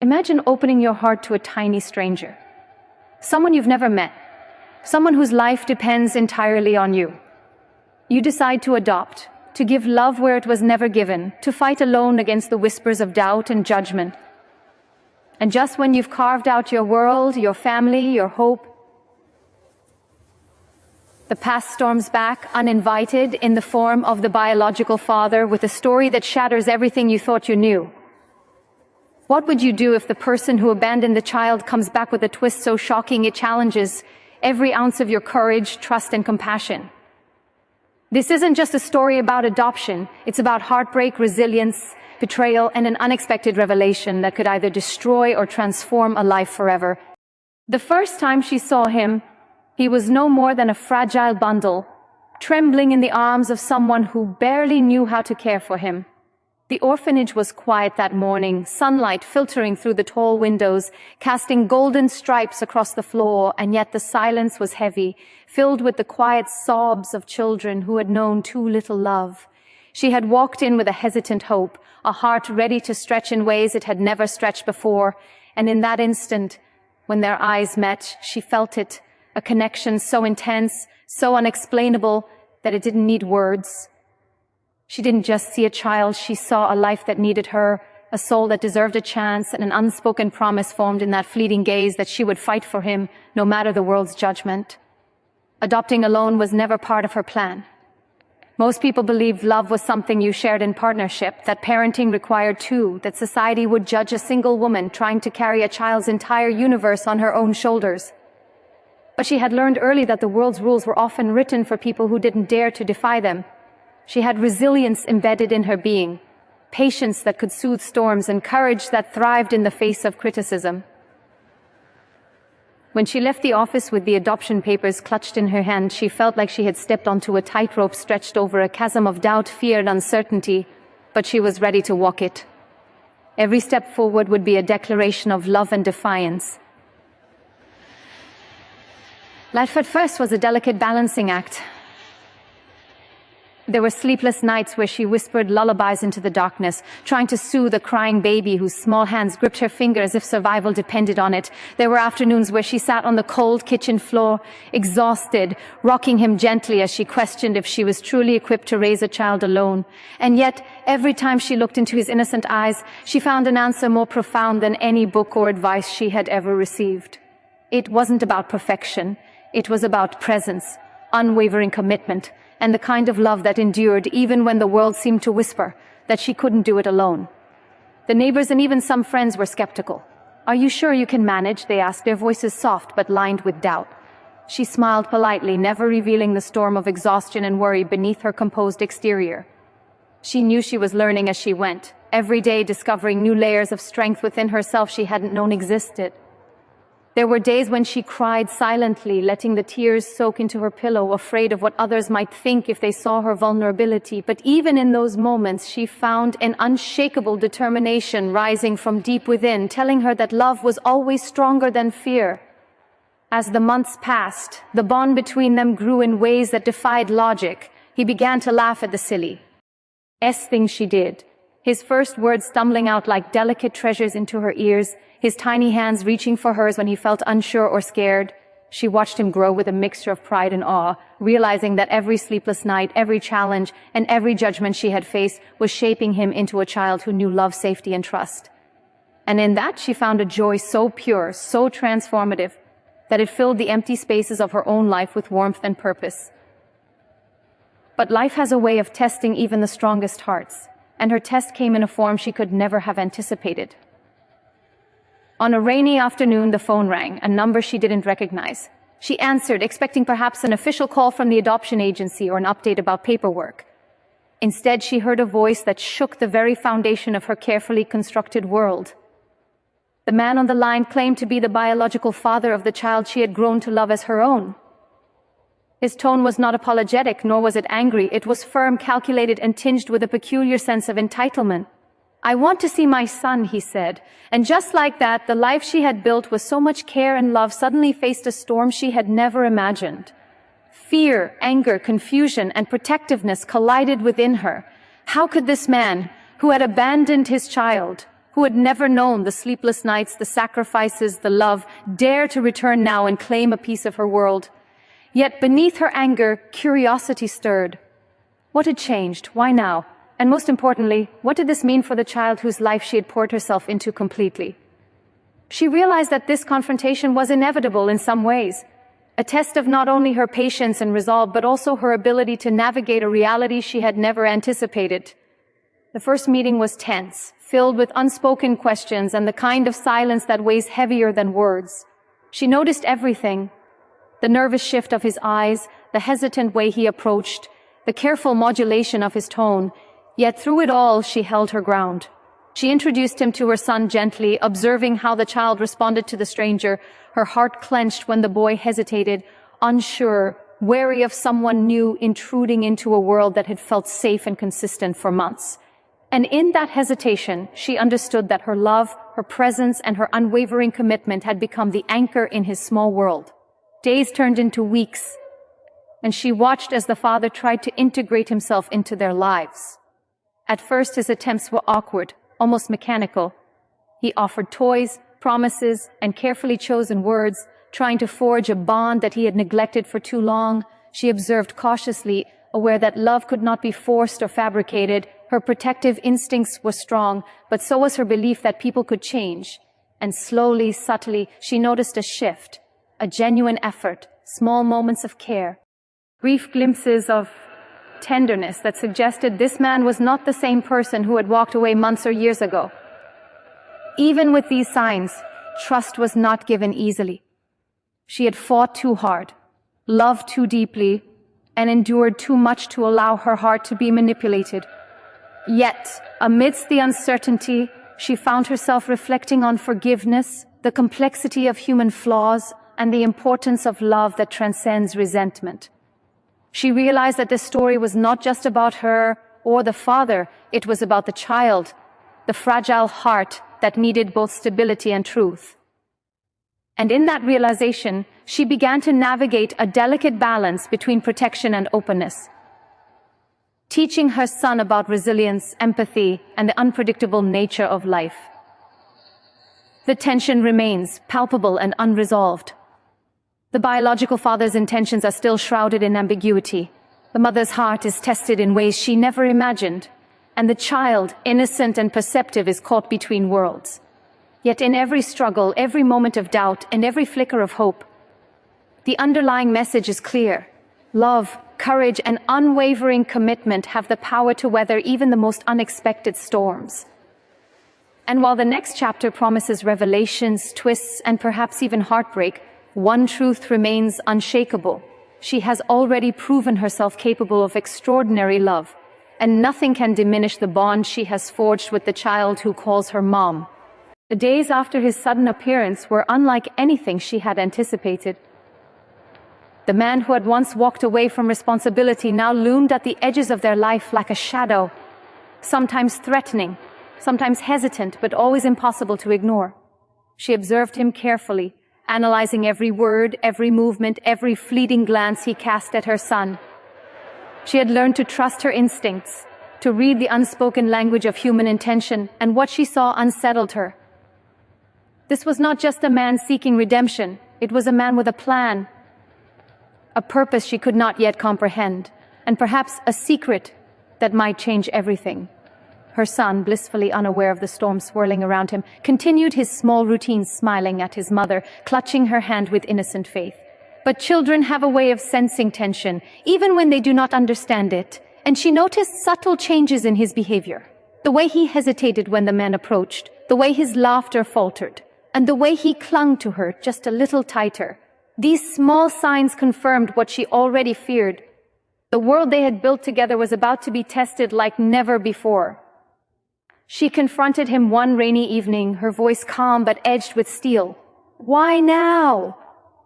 Imagine opening your heart to a tiny stranger. Someone you've never met. Someone whose life depends entirely on you. You decide to adopt, to give love where it was never given, to fight alone against the whispers of doubt and judgment. And just when you've carved out your world, your family, your hope, the past storms back, uninvited, in the form of the biological father, with a story that shatters everything you thought you knew. What would you do if the person who abandoned the child comes back with a twist so shocking it challenges every ounce of your courage, trust, and compassion? This isn't just a story about adoption. It's about heartbreak, resilience, betrayal, and an unexpected revelation that could either destroy or transform a life forever. The first time she saw him, he was no more than a fragile bundle, trembling in the arms of someone who barely knew how to care for him. The orphanage was quiet that morning, sunlight filtering through the tall windows, casting golden stripes across the floor, and yet the silence was heavy, filled with the quiet sobs of children who had known too little love. She had walked in with a hesitant hope, a heart ready to stretch in ways it had never stretched before, and in that instant, when their eyes met, she felt it, a connection so intense, so unexplainable, that it didn't need words. She didn't just see a child, she saw a life that needed her, a soul that deserved a chance, and an unspoken promise formed in that fleeting gaze that she would fight for him, no matter the world's judgment. Adopting alone was never part of her plan. Most people believed love was something you shared in partnership, that parenting required two, that society would judge a single woman trying to carry a child's entire universe on her own shoulders. But she had learned early that the world's rules were often written for people who didn't dare to defy them. She had resilience embedded in her being, patience that could soothe storms, and courage that thrived in the face of criticism. When she left the office with the adoption papers clutched in her hand, she felt like she had stepped onto a tightrope stretched over a chasm of doubt, fear, and uncertainty, but she was ready to walk it. Every step forward would be a declaration of love and defiance. Life at first was a delicate balancing act. There were sleepless nights where she whispered lullabies into the darkness, trying to soothe a crying baby whose small hands gripped her finger as if survival depended on it. There were afternoons where she sat on the cold kitchen floor, exhausted, rocking him gently as she questioned if she was truly equipped to raise a child alone. And yet, every time she looked into his innocent eyes, she found an answer more profound than any book or advice she had ever received. It wasn't about perfection. It was about presence, unwavering commitment, and the kind of love that endured even when the world seemed to whisper that she couldn't do it alone. The neighbors and even some friends were skeptical. "Are you sure you can manage?" they asked, their voices soft but lined with doubt. She smiled politely, never revealing the storm of exhaustion and worry beneath her composed exterior. She knew she was learning as she went, every day discovering new layers of strength within herself she hadn't known existed. There were days when she cried silently, letting the tears soak into her pillow, afraid of what others might think if they saw her vulnerability. But even in those moments, she found an unshakable determination rising from deep within, telling her that love was always stronger than fear. As the months passed, the bond between them grew in ways that defied logic. He began to laugh at the silly things she did, his first words stumbling out like delicate treasures into her ears, his tiny hands reaching for hers when he felt unsure or scared. She watched him grow with a mixture of pride and awe, realizing that every sleepless night, every challenge, and every judgment she had faced was shaping him into a child who knew love, safety, and trust. And in that she found a joy so pure, so transformative, that it filled the empty spaces of her own life with warmth and purpose. But life has a way of testing even the strongest hearts, and her test came in a form she could never have anticipated. On a rainy afternoon, the phone rang, a number she didn't recognize. She answered, expecting perhaps an official call from the adoption agency or an update about paperwork. Instead, she heard a voice that shook the very foundation of her carefully constructed world. The man on the line claimed to be the biological father of the child she had grown to love as her own. His tone was not apologetic, nor was it angry. It was firm, calculated, and tinged with a peculiar sense of entitlement. "I want to see my son," he said. And just like that, the life she had built with so much care and love suddenly faced a storm she had never imagined. Fear, anger, confusion, and protectiveness collided within her. How could this man, who had abandoned his child, who had never known the sleepless nights, the sacrifices, the love, dare to return now and claim a piece of her world. Yet beneath her anger, curiosity stirred. What had changed? Why now? And most importantly, what did this mean for the child whose life she had poured herself into completely? She realized that this confrontation was inevitable in some ways, a test of not only her patience and resolve, but also her ability to navigate a reality she had never anticipated. The first meeting was tense, filled with unspoken questions and the kind of silence that weighs heavier than words. She noticed everything: the nervous shift of his eyes, the hesitant way he approached, the careful modulation of his tone. Yet through it all, she held her ground. She introduced him to her son gently, observing how the child responded to the stranger. Her heart clenched when the boy hesitated, unsure, wary of someone new intruding into a world that had felt safe and consistent for months. And in that hesitation, she understood that her love, her presence, and her unwavering commitment had become the anchor in his small world. Days turned into weeks, and she watched as the father tried to integrate himself into their lives. At first, his attempts were awkward, almost mechanical. He offered toys, promises, and carefully chosen words, trying to forge a bond that he had neglected for too long. She observed cautiously, aware that love could not be forced or fabricated. Her protective instincts were strong, but so was her belief that people could change. And slowly, subtly, she noticed a shift, a genuine effort, small moments of care, brief glimpses of tenderness that suggested this man was not the same person who had walked away months or years ago. Even with these signs, trust was not given easily. She had fought too hard, loved too deeply, and endured too much to allow her heart to be manipulated. Yet, amidst the uncertainty, she found herself reflecting on forgiveness, the complexity of human flaws, and the importance of love that transcends resentment. She realized that this story was not just about her or the father, it was about the child, the fragile heart that needed both stability and truth. And in that realization, she began to navigate a delicate balance between protection and openness, teaching her son about resilience, empathy, and the unpredictable nature of life. The tension remains palpable and unresolved. The biological father's intentions are still shrouded in ambiguity. The mother's heart is tested in ways she never imagined, and the child, innocent and perceptive, is caught between worlds. Yet in every struggle, every moment of doubt, and every flicker of hope, the underlying message is clear. Love, courage, and unwavering commitment have the power to weather even the most unexpected storms. And while the next chapter promises revelations, twists, and perhaps even heartbreak, one truth remains unshakable. She has already proven herself capable of extraordinary love, and nothing can diminish the bond she has forged with the child who calls her mom. The days after his sudden appearance were unlike anything she had anticipated. The man who had once walked away from responsibility now loomed at the edges of their life like a shadow, sometimes threatening, sometimes hesitant, but always impossible to ignore. She observed him carefully, analyzing every word, every movement, every fleeting glance he cast at her son. She had learned to trust her instincts, to read the unspoken language of human intention, and what she saw unsettled her. This was not just a man seeking redemption, it was a man with a plan, a purpose she could not yet comprehend, and perhaps a secret that might change everything. Her son, blissfully unaware of the storm swirling around him, continued his small routine, smiling at his mother, clutching her hand with innocent faith. But children have a way of sensing tension, even when they do not understand it, and she noticed subtle changes in his behavior. The way he hesitated when the man approached, the way his laughter faltered, and the way he clung to her just a little tighter. These small signs confirmed what she already feared. The world they had built together was about to be tested like never before. She confronted him one rainy evening, her voice calm but edged with steel. "Why now?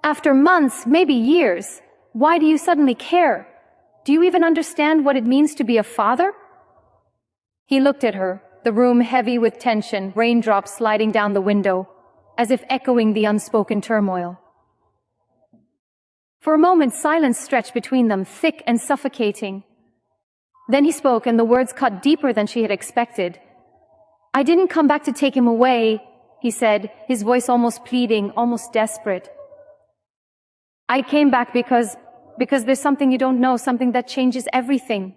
After months, maybe years, why do you suddenly care? Do you even understand what it means to be a father?" He looked at her, the room heavy with tension, raindrops sliding down the window, as if echoing the unspoken turmoil. For a moment, silence stretched between them, thick and suffocating. Then he spoke, and the words cut deeper than she had expected. "I didn't come back to take him away," he said, his voice almost pleading, almost desperate. "I came back because there's something you don't know, something that changes everything."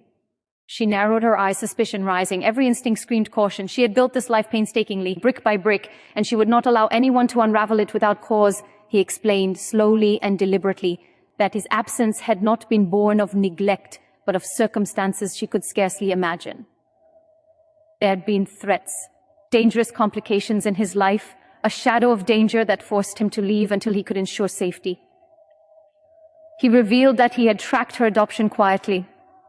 She narrowed her eyes, suspicion rising. Every instinct screamed caution. She had built this life painstakingly, brick by brick, and she would not allow anyone to unravel it without cause. He explained, slowly and deliberately, that his absence had not been born of neglect, but of circumstances she could scarcely imagine. There had been threats, dangerous complications in his life, a shadow of danger that forced him to leave until he could ensure safety. He revealed that he had tracked her adoption quietly,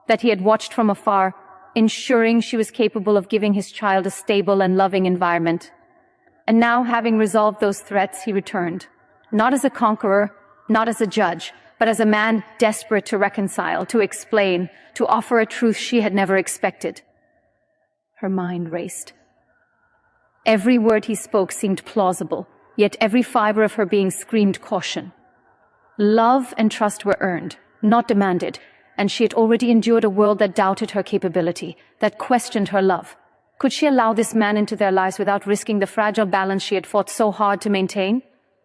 that he had watched from afar, ensuring she was capable of giving his child a stable and loving environment. And now, having resolved those threats, he returned, not as a conqueror, not as a judge, but as a man desperate to reconcile, to explain, to offer a truth she had never expected. Her mind raced. Every word he spoke seemed plausible, yet every fiber of her being screamed caution. Love and trust were earned, not demanded, and she had already endured a world that doubted her capability, that questioned her love. Could she allow this man into their lives without risking the fragile balance she had fought so hard to maintain?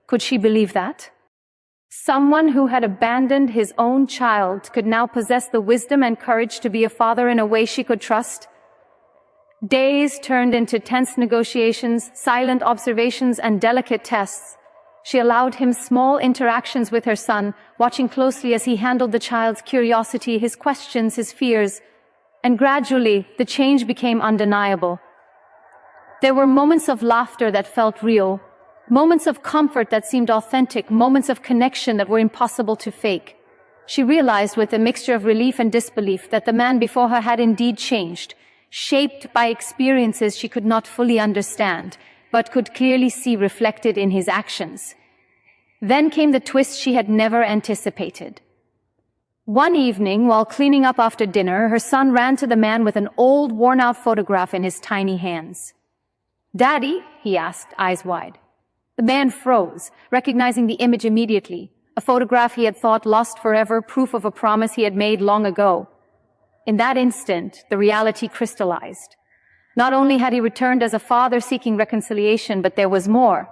Could she believe that? Someone who had abandoned his own child could now possess the wisdom and courage to be a father in a way she could trust? Days turned into tense negotiations, silent observations, and delicate tests. She allowed him small interactions with her son, watching closely as he handled the child's curiosity, his questions, his fears. And gradually, the change became undeniable. There were moments of laughter that felt real, moments of comfort that seemed authentic, moments of connection that were impossible to fake. She realized with a mixture of relief and disbelief that the man before her had indeed changed, shaped by experiences she could not fully understand, but could clearly see reflected in his actions. Then came the twist she had never anticipated. One evening, while cleaning up after dinner, her son ran to the man with an old, worn-out photograph in his tiny hands. "Daddy?" he asked, eyes wide. The man froze, recognizing the image immediately, a photograph he had thought lost forever, proof of a promise he had made long ago. In that instant, the reality crystallized. Not only had he returned as a father seeking reconciliation, but there was more.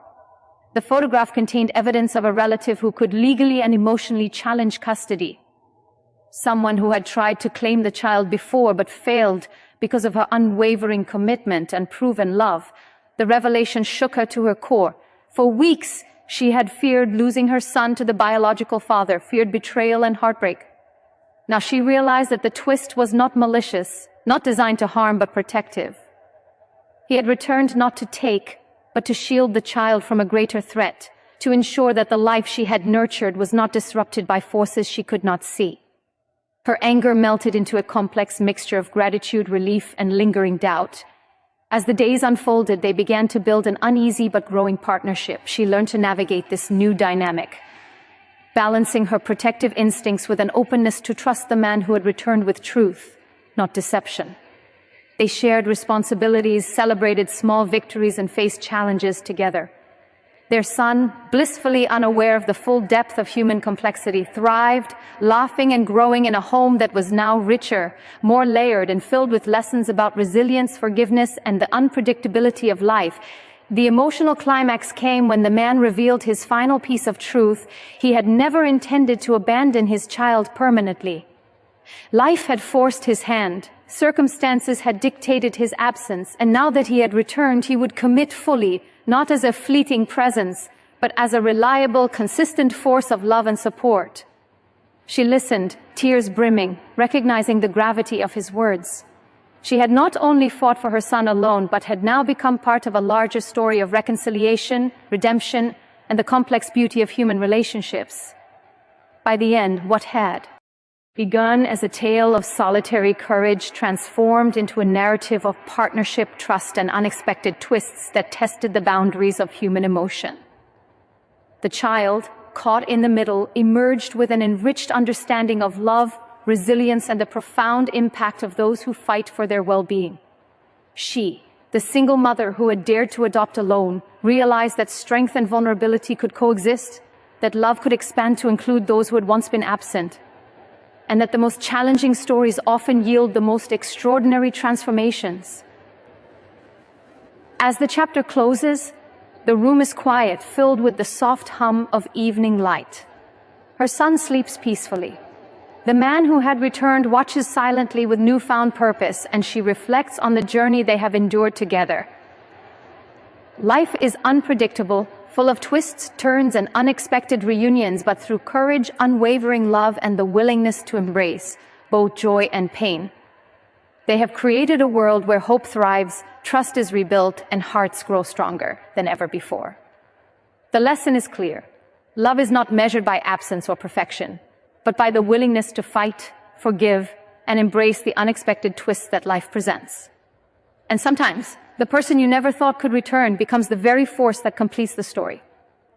The photograph contained evidence of a relative who could legally and emotionally challenge custody. Someone who had tried to claim the child before but failed because of her unwavering commitment and proven love. The revelation shook her to her core. For weeks, she had feared losing her son to the biological father, feared betrayal and heartbreak. Now she realized that the twist was not malicious, not designed to harm, but protective. He had returned not to take, but to shield the child from a greater threat, to ensure that the life she had nurtured was not disrupted by forces she could not see. Her anger melted into a complex mixture of gratitude, relief, and lingering doubt. As the days unfolded, they began to build an uneasy but growing partnership. She learned to navigate this new dynamic, balancing her protective instincts with an openness to trust the man who had returned with truth, not deception. They shared responsibilities, celebrated small victories, and faced challenges together. Their son, blissfully unaware of the full depth of human complexity, thrived, laughing and growing in a home that was now richer, more layered, and filled with lessons about resilience, forgiveness, and the unpredictability of life. The emotional climax came when the man revealed his final piece of truth. He had never intended to abandon his child permanently. Life had forced his hand. Circumstances had dictated his absence, and now that he had returned, he would commit fully, not as a fleeting presence, but as a reliable, consistent force of love and support. She listened, tears brimming, recognizing the gravity of his words. She had not only fought for her son alone, but had now become part of a larger story of reconciliation, redemption, and the complex beauty of human relationships. By the end, what had begun as a tale of solitary courage transformed into a narrative of partnership, trust, and unexpected twists that tested the boundaries of human emotion. The child, caught in the middle, emerged with an enriched understanding of love, resilience, and the profound impact of those who fight for their well-being. She, the single mother who had dared to adopt alone, realized that strength and vulnerability could coexist, that love could expand to include those who had once been absent, and that the most challenging stories often yield the most extraordinary transformations. As the chapter closes, the room is quiet, filled with the soft hum of evening light. Her son sleeps peacefully. The man who had returned watches silently with newfound purpose, and she reflects on the journey they have endured together. Life is unpredictable, full of twists, turns, and unexpected reunions, but through courage, unwavering love, and the willingness to embrace both joy and pain, they have created a world where hope thrives, trust is rebuilt, and hearts grow stronger than ever before. The lesson is clear. Love is not measured by absence or perfection, but by the willingness to fight, forgive, and embrace the unexpected twists that life presents. And sometimes, the person you never thought could return becomes the very force that completes the story,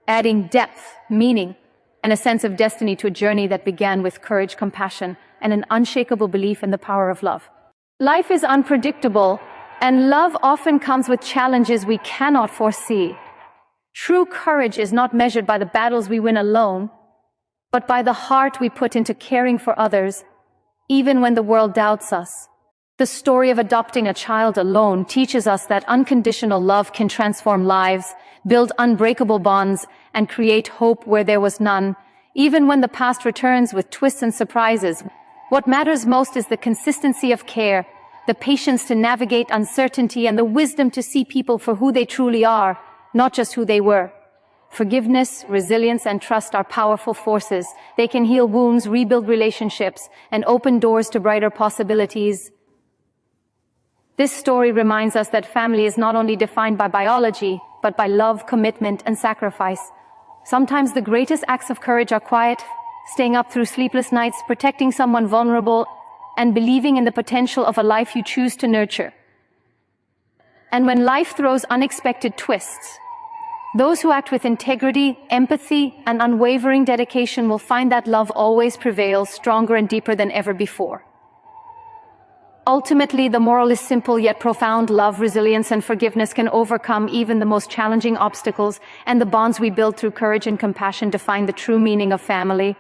adding depth, meaning, and a sense of destiny to a journey that began with courage, compassion, and an unshakable belief in the power of love. Life is unpredictable, and love often comes with challenges we cannot foresee. True courage is not measured by the battles we win alone, but by the heart we put into caring for others, even when the world doubts us. The story of adopting a child alone teaches us that unconditional love can transform lives, build unbreakable bonds, and create hope where there was none, even when the past returns with twists and surprises. What matters most is the consistency of care, the patience to navigate uncertainty, and the wisdom to see people for who they truly are, not just who they were. Forgiveness, resilience, and trust are powerful forces. They can heal wounds, rebuild relationships, and open doors to brighter possibilities. This story reminds us that family is not only defined by biology, but by love, commitment, and sacrifice. Sometimes the greatest acts of courage are quiet, staying up through sleepless nights, protecting someone vulnerable, and believing in the potential of a life you choose to nurture. And when life throws unexpected twists, those who act with integrity, empathy, and unwavering dedication will find that love always prevails, stronger and deeper than ever before. Ultimately, the moral is simple yet profound. Love, resilience, and forgiveness can overcome even the most challenging obstacles, and the bonds we build through courage and compassion define the true meaning of family.